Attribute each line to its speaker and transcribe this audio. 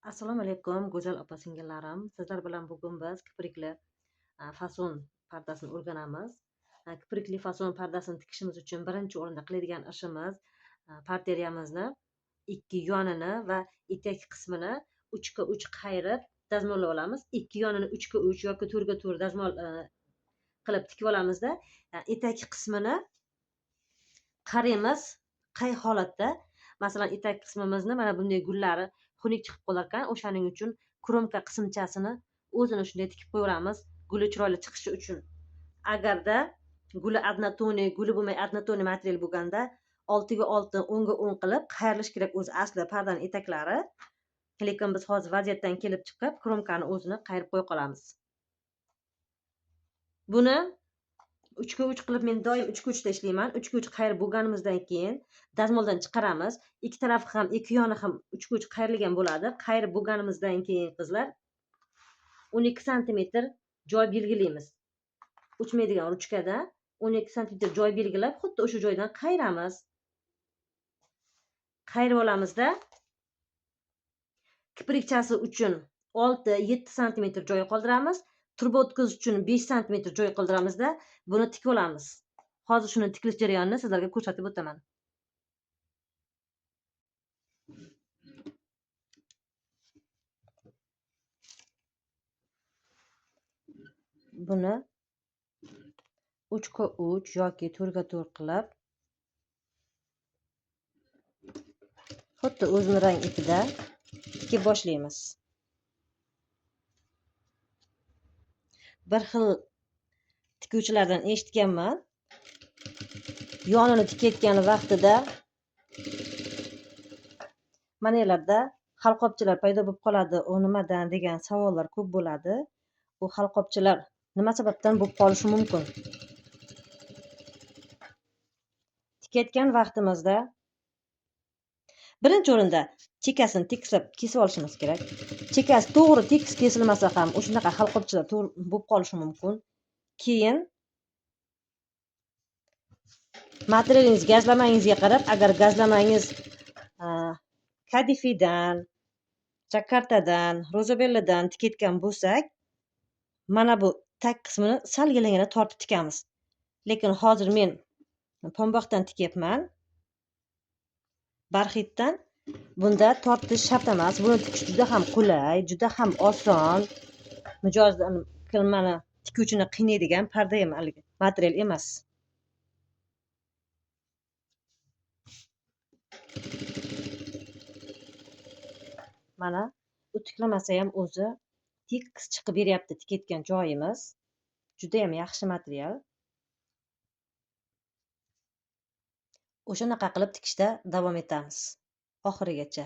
Speaker 1: Assalomu alaykum, go'zal opa-singillarim. Sizlar bilan bugun biz kiprikli fason pardasini o'rganamiz. Kiprikli fason pardasini tikishimiz uchun birinchi o'rinda qiladigan ishimiz parteriyamizni ikki yonini va etak qismini 3 ga 3 qayirib dazmollab olamiz. Ikki yonini 3 ga 3 yoki 4 ga 4 dazmol qilib tikib olamizda. Etak qismini qaraymiz qay holatda. Masalan, etak qismimizni mana bunday gullari xunuk chiqib qolar ekan. O'shaning uchun kromka qismchasini o'zini shunday tikib qo'yamiz, guli chiroyli chiqishi uchun. Agarda guli однотонный, guli bo'lmay однотонный material bo'lganda 6 ga 6, 10 ga 10 qilib qayirilishi kerak o'zi asli pardaning etaklari. Lekin biz hozir vaziyatdan kelib chiqib kromkani o'zini qayirib qo'ya qolamiz. Buni 3 ga 3 qilib men doim 3 ga 3 da ishlayman. 3 ga 3 qayirib bo'lganimizdan keyin dazmoldan chiqaramiz. Ikki tarafi ham, ikki yoni ham 3 ga 3 qayrilgan bo'ladi. Qayirib bo'lganimizdan keyin qizlar 12 sm joy belgilaymiz. Uchmaydigan ruchkada 12 sm joy belgilab, xuddi o'sha joydan qayiramiz. Qayirib olamizda kiprikchasi uchun 6-7 sm joy qoldiramiz. Turba o'tkazish uchun 5 sm joy qoldiramizda buni tikib olamiz. Hozir shuni tikilish jarayonini sizlarga ko'rsatib o'taman. Buni 3 ga 3 yoki 4 ga 4 qilib xuddi o'zini rang ipida tikib boshlaymiz. Bir xil tikuvchilardan eshitganman. Yonini tikayotgan vaqtida manalarda halqobchalar paydo bo'lib qoladi. U nimadan degan savollar ko'p bo'ladi. Bu halqobchalar nima sababdan bo'lib qolishi mumkin? Tikayotgan vaqtimizda birinchi o'rinda chekasini tekislab kesib olishimiz kerak. Chekasi to'g'ri tekis kesilmasa ham o'shunaqa halqobchalar bo'lib qolishi mumkin. Keyin materialingiz gazlamangizga qarab, agar gazlamangiz kadifidan, jakartadan, rozabelladan tikayotgan bo'lsak, mana bu tag qismini salgina tortib tikamiz. Lekin hozir men pomboqdan tikyapman. Barxitdan. Bunda tortish shart emas. Buni tikish juda ham qulay, juda ham oson. Mijozdan mana tikuvchini qiynaydigan parda material emas. Mana u tiklamasa ham o'zi tekis chiqib beryapti tikayotgan joyimiz. Juda ham yaxshi material. O'shanaqa qilib tikishda davom etamiz oxirigacha.